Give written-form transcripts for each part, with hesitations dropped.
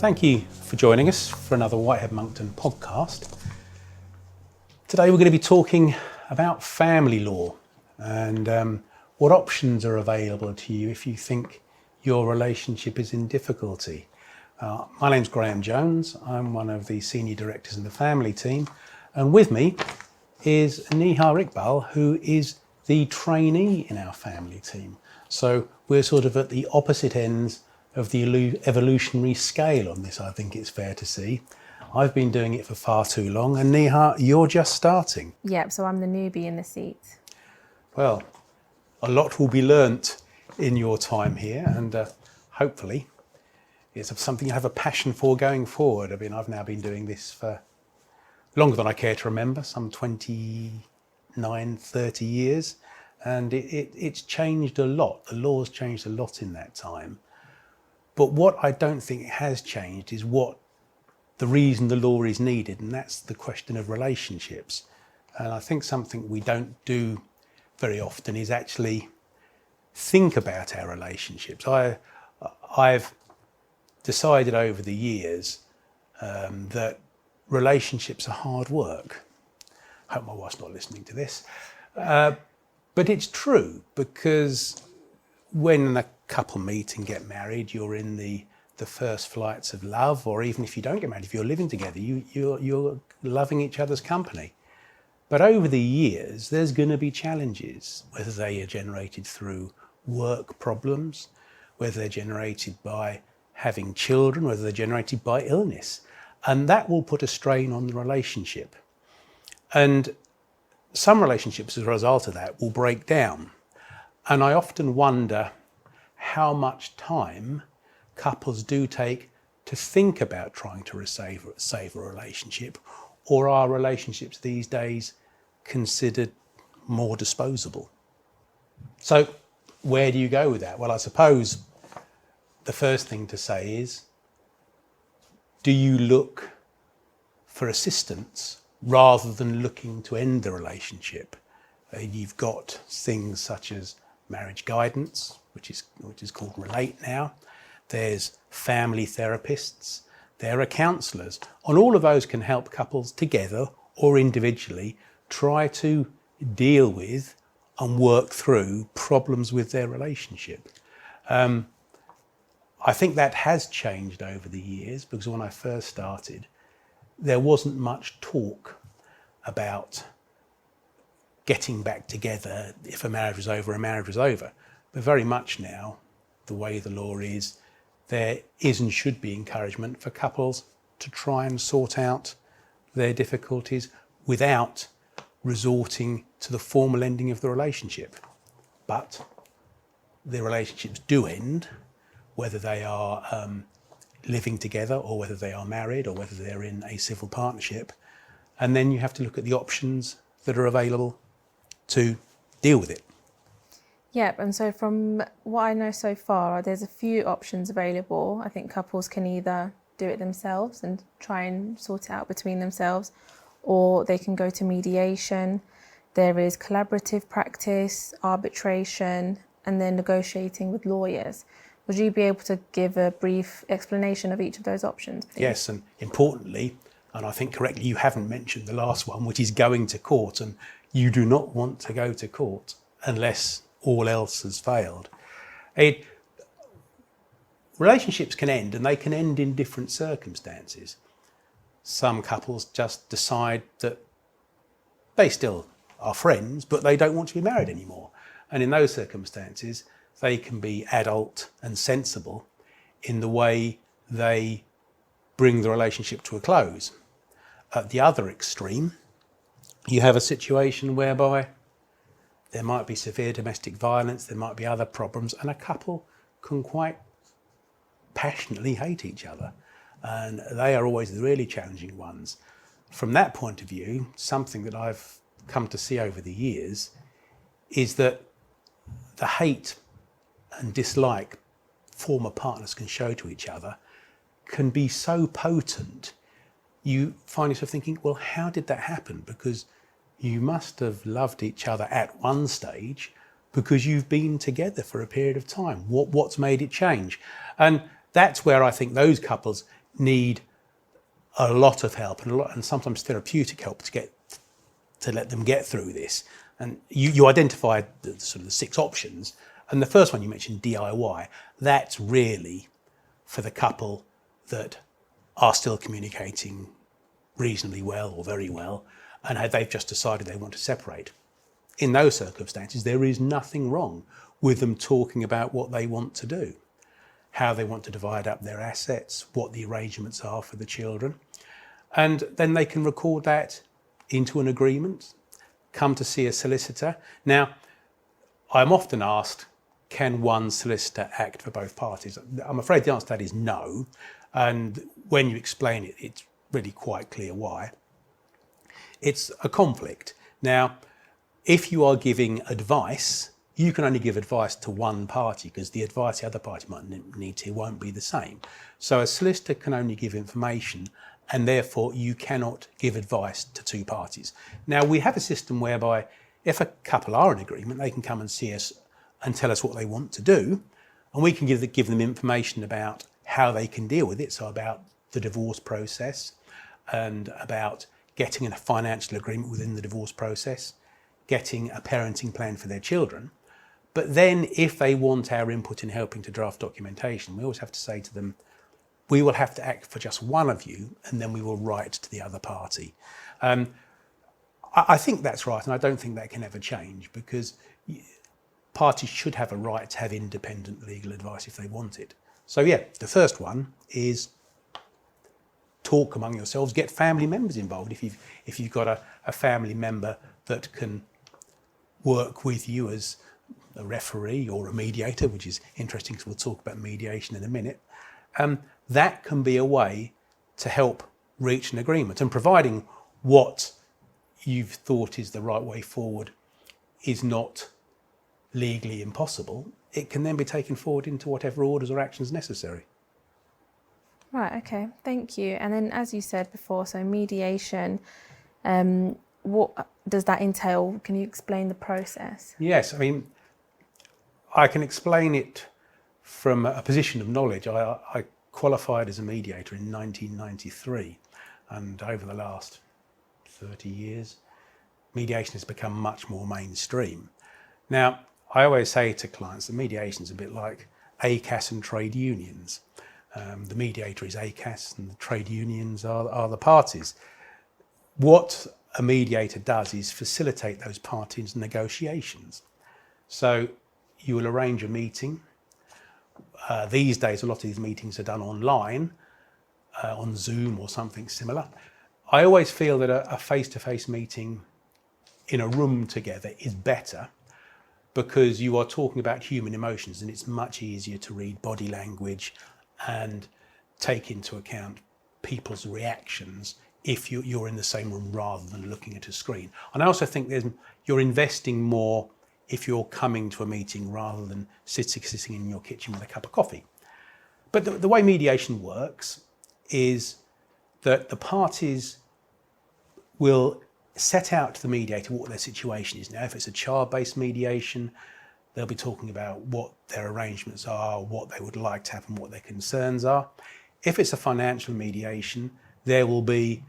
Thank you for joining us for another Whitehead Moncton podcast. Today we're going to be talking about family law and what options are available to you if you think your relationship is in difficulty. My name's Graham Jones. I'm one of the senior directors in the family team, and with me is Neha Iqbal, who is the trainee in our family team. So we're sort of at the opposite ends of the evolutionary scale on this, I think it's fair to see. I've been doing it for far too long, and Neha, you're just starting. Yep, so I'm the newbie in the seat. Well, a lot will be learnt in your time here, and hopefully it's something you have a passion for going forward. I mean, I've now been doing this for longer than I care to remember, some 29, 30 years, and it's changed a lot. The law's changed a lot in that time. But what I don't think has changed is what the reason the law is needed, and that's the question of relationships. And I think something we don't do very often is actually think about our relationships. I've decided over the years that relationships are hard work. I hope my wife's not listening to this. But it's true, because when a couple meet and get married, you're in the first flights of love, or even if you don't get married, if you're living together, you're loving each other's company. But over the years, there's going to be challenges, whether they are generated through work problems, whether they're generated by having children, whether they're generated by illness. And that will put a strain on the relationship. And some relationships as a result of that will break down. And I often wonder how much time couples do take to think about trying to save a relationship, or are relationships these days considered more disposable? So where do you go with that? Well, I suppose the first thing to say is, do you look for assistance rather than looking to end the relationship? You've got things such as marriage guidance, which is called Relate now. There's family therapists, there are counsellors, and all of those can help couples together or individually try to deal with and work through problems with their relationship. I think that has changed over the years, because when I first started, there wasn't much talk about getting back together. If a marriage was over, a marriage was over. But very much now, the way the law is, there is and should be encouragement for couples to try and sort out their difficulties without resorting to the formal ending of the relationship. But the relationships do end, whether they are living together, or whether they are married, or whether they're in a civil partnership. And then you have to look at the options that are available to deal with it. Yep, and so from what I know so far, there's a few options available. I think couples can either do it themselves and try and sort it out between themselves, or they can go to mediation. There is collaborative practice, arbitration, and then negotiating with lawyers. Would you be able to give a brief explanation of each of those options, please? Yes, and importantly, and I think correctly, you haven't mentioned the last one, which is going to court, and you do not want to go to court unless all else has failed. Relationships can end, and they can end in different circumstances. Some couples just decide that they still are friends, but they don't want to be married anymore. And in those circumstances, they can be adult and sensible in the way they bring the relationship to a close. At the other extreme, you have a situation whereby there might be severe domestic violence, there might be other problems, and a couple can quite passionately hate each other. And they are always the really challenging ones. From that point of view, something that I've come to see over the years is that the hate and dislike former partners can show to each other can be so potent, you find yourself thinking, well, how did that happen? Because you must have loved each other at one stage, because you've been together for a period of time. What's made it change? And that's where I think those couples need a lot of help and sometimes therapeutic help to let them get through this. And you identified the sort of the 6 options, and the first one you mentioned, DIY, that's really for the couple that are still communicating reasonably well or very well, and they've just decided they want to separate. In those circumstances, there is nothing wrong with them talking about what they want to do, how they want to divide up their assets, what the arrangements are for the children. And then they can record that into an agreement, come to see a solicitor. Now, I'm often asked, can one solicitor act for both parties? I'm afraid the answer to that is no. And when you explain it, it's really quite clear why. It's a conflict. Now, if you are giving advice, you can only give advice to one party because the advice the other party might need to won't be the same. So a solicitor can only give information, and therefore you cannot give advice to 2 parties. Now, we have a system whereby if a couple are in agreement, they can come and see us and tell us what they want to do, and we can give them information about how they can deal with it, so about the divorce process and about getting a financial agreement within the divorce process, getting a parenting plan for their children. But then if they want our input in helping to draft documentation, we always have to say to them, we will have to act for just one of you, and then we will write to the other party. I think that's right, and I don't think that can ever change, because parties should have a right to have independent legal advice if they want it. So yeah, the first one is talk among yourselves, get family members involved. If you've got a family member that can work with you as a referee or a mediator, which is interesting because we'll talk about mediation in a minute, that can be a way to help reach an agreement. And providing what you've thought is the right way forward is not legally impossible, it can then be taken forward into whatever orders or actions necessary. Right, okay, thank you. And then as you said before, so mediation, what does that entail? Can you explain the process? Yes, I mean, I can explain it from a position of knowledge. I qualified as a mediator in 1993, and over the last 30 years, mediation has become much more mainstream. Now, I always say to clients that mediation is a bit like ACAS and trade unions. The mediator is ACAS and the trade unions are the parties. What a mediator does is facilitate those parties' negotiations. So you will arrange a meeting. These days, a lot of these meetings are done online, on Zoom or something similar. I always feel that a face-to-face meeting in a room together is better, because you are talking about human emotions, and it's much easier to read body language and take into account people's reactions if you're in the same room rather than looking at a screen. And I also think you're investing more if you're coming to a meeting rather than sitting in your kitchen with a cup of coffee. But the way mediation works is that the parties will set out to the mediator what their situation is. Now, if it's a child-based mediation, they'll be talking about what their arrangements are, what they would like to happen, what their concerns are. If it's a financial mediation, there will be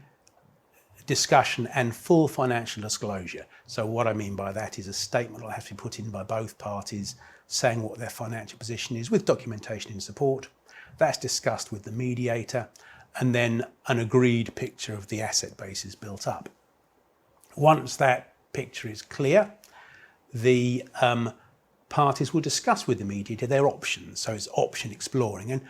discussion and full financial disclosure. So what I mean by that is a statement will have to be put in by both parties saying what their financial position is, with documentation in support. That's discussed with the mediator, and then an agreed picture of the asset base is built up. Once that picture is clear, the parties will discuss with the mediator their options. So it's option exploring, and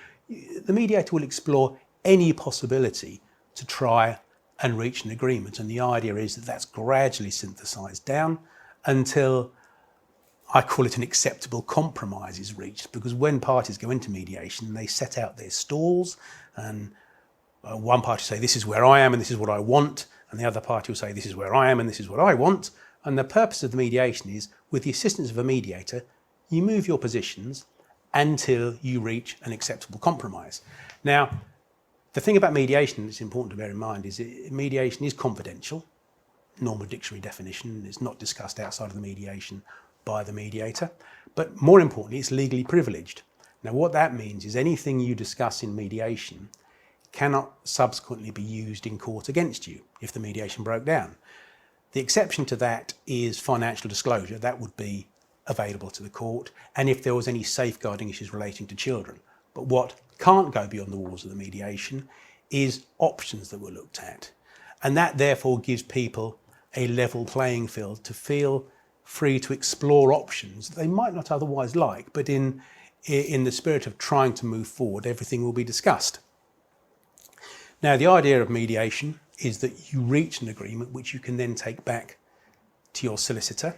the mediator will explore any possibility to try and reach an agreement. And the idea is that that's gradually synthesised down until, I call it, an acceptable compromise is reached. Because when parties go into mediation, they set out their stalls, and one party will say, this is where I am and this is what I want, and the other party will say, this is where I am and this is what I want. And the purpose of the mediation is, with the assistance of a mediator, you move your positions until you reach an acceptable compromise. Now, the thing about mediation that's important to bear in mind is mediation is confidential. Normal dictionary definition, it's not discussed outside of the mediation by the mediator. But more importantly, it's legally privileged. Now, what that means is anything you discuss in mediation cannot subsequently be used in court against you if the mediation broke down. The exception to that is financial disclosure. That would be available to the court, and if there was any safeguarding issues relating to children. But what can't go beyond the walls of the mediation is options that were looked at. And that therefore gives people a level playing field to feel free to explore options that they might not otherwise like, but in the spirit of trying to move forward, everything will be discussed. Now, the idea of mediation is that you reach an agreement which you can then take back to your solicitor,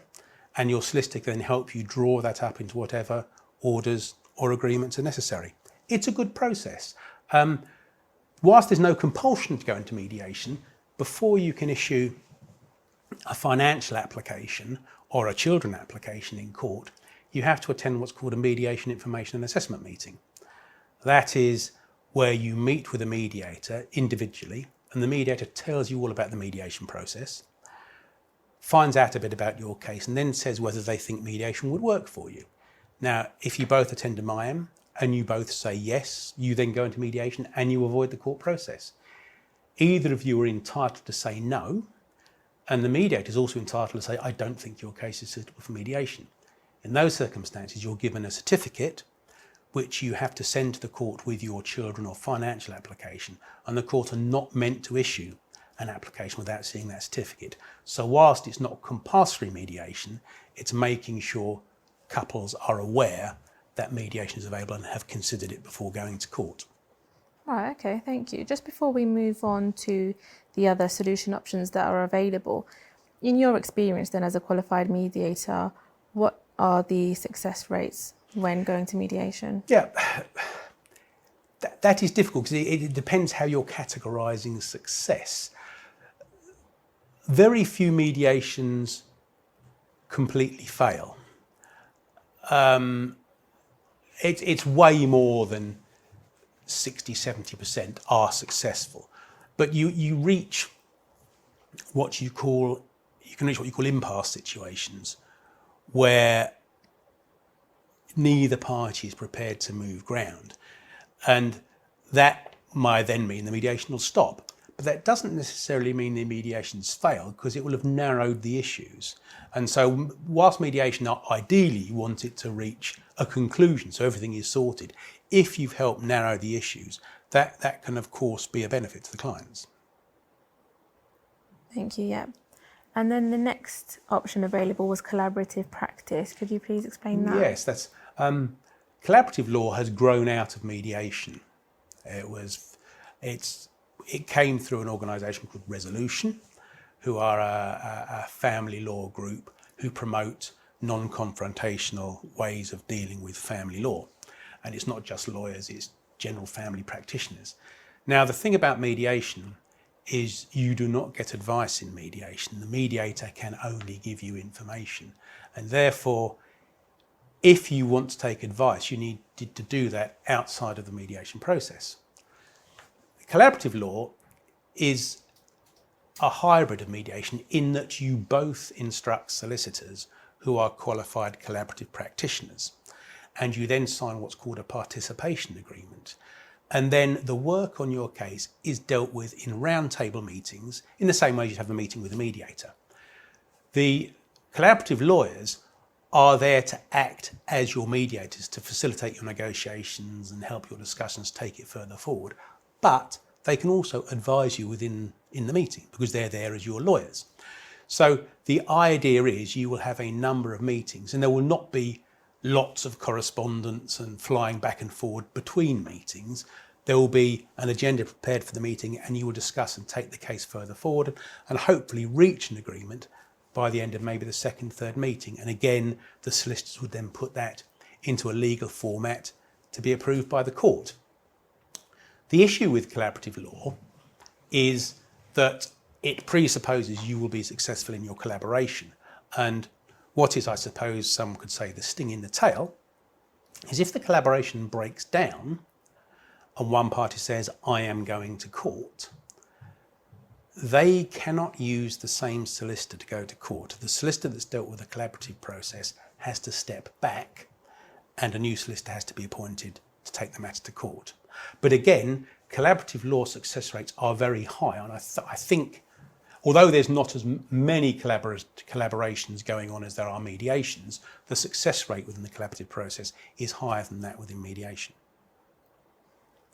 and your solicitor can then help you draw that up into whatever orders or agreements are necessary. It's a good process. Whilst there's no compulsion to go into mediation, before you can issue a financial application or a children application in court, you have to attend what's called a mediation information and assessment meeting. That is where you meet with a mediator individually, and the mediator tells you all about the mediation process, finds out a bit about your case, and then says whether they think mediation would work for you. Now, if you both attend a MIAM and you both say yes, you then go into mediation and you avoid the court process. Either of you are entitled to say no, and the mediator is also entitled to say, I don't think your case is suitable for mediation. In those circumstances, you're given a certificate which you have to send to the court with your children or financial application, and the court are not meant to issue an application without seeing that certificate. So whilst it's not compulsory mediation, it's making sure couples are aware that mediation is available and have considered it before going to court. Right, okay, thank you. Just before we move on to the other solution options that are available, in your experience then as a qualified mediator, what are the success rates when going to mediation? Yeah, that is difficult because it depends how you're categorising success. Very few mediations completely fail. It's way more than 60-70% are successful, but you reach what you call impasse situations where neither party is prepared to move ground, and that might then mean the mediation will stop. But that doesn't necessarily mean the mediation's failed, because it will have narrowed the issues. And so whilst mediation, ideally you want it to reach a conclusion so everything is sorted, if you've helped narrow the issues, that can of course be a benefit to the clients. Thank you, yeah. And then the next option available was collaborative practice. Could you please explain that? Yes, that's collaborative law has grown out of mediation. It came through an organisation called Resolution, who are a family law group who promote non-confrontational ways of dealing with family law. And it's not just lawyers, it's general family practitioners. Now, the thing about mediation is you do not get advice in mediation. The mediator can only give you information. And therefore, if you want to take advice, you need to do that outside of the mediation process. Collaborative law is a hybrid of mediation in that you both instruct solicitors who are qualified collaborative practitioners, and you then sign what's called a participation agreement. And then the work on your case is dealt with in roundtable meetings in the same way you'd have a meeting with a mediator. The collaborative lawyers are there to act as your mediators to facilitate your negotiations and help your discussions take it further forward. But they can also advise you in the meeting because they're there as your lawyers. So the idea is you will have a number of meetings, and there will not be lots of correspondence and flying back and forward between meetings. There will be an agenda prepared for the meeting, and you will discuss and take the case further forward and hopefully reach an agreement by the end of maybe the second, third meeting. And again, the solicitors would then put that into a legal format to be approved by the court. The issue with collaborative law is that it presupposes you will be successful in your collaboration. And what is, I suppose, some could say the sting in the tail, is if the collaboration breaks down and one party says, I am going to court, they cannot use the same solicitor to go to court. The solicitor that's dealt with the collaborative process has to step back, and a new solicitor has to be appointed to take the matter to court. But again, collaborative law success rates are very high, and I think, although there's not as many collaborations going on as there are mediations, the success rate within the collaborative process is higher than that within mediation.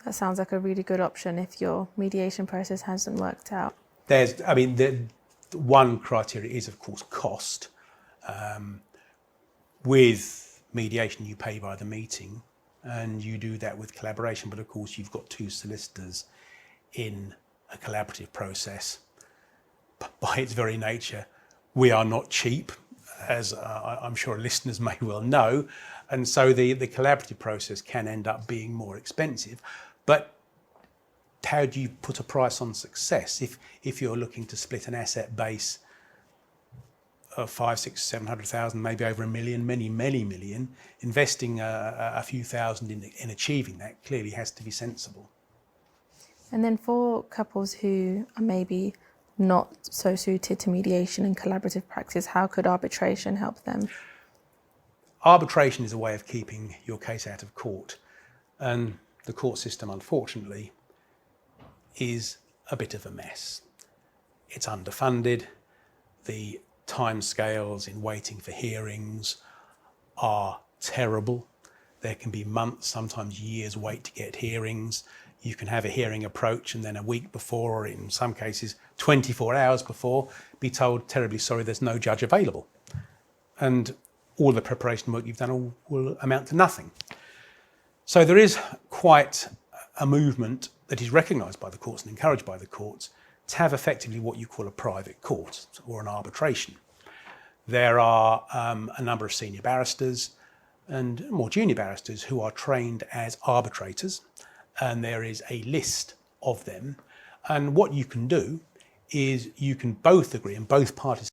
That sounds like a really good option if your mediation process hasn't worked out. The one criteria is, of course, cost. With mediation, you pay by the meeting, and you do that with collaboration. But of course, you've got two solicitors in a collaborative process. By its very nature, we are not cheap, as I'm sure listeners may well know. And so the collaborative process can end up being more expensive. But how do you put a price on success if you're looking to split an asset base of 500, 600, 700,000, maybe over $1 million, many million, investing a few thousand in achieving that clearly has to be sensible. And then for couples who are maybe not so suited to mediation and collaborative practice, how could arbitration help them? Arbitration is a way of keeping your case out of court, and the court system, unfortunately, is a bit of a mess. It's underfunded. The timescales in waiting for hearings are terrible. There can be months, sometimes years wait to get hearings. You can have a hearing approach and then a week before, or in some cases 24 hours before, be told, terribly sorry, there's no judge available. And all the preparation work you've done will amount to nothing. So there is quite a movement that is recognised by the courts and encouraged by the courts to have effectively what you call a private court or an arbitration. There are a number of senior barristers and more junior barristers who are trained as arbitrators, and there is a list of them. And what you can do is you can both agree and both parties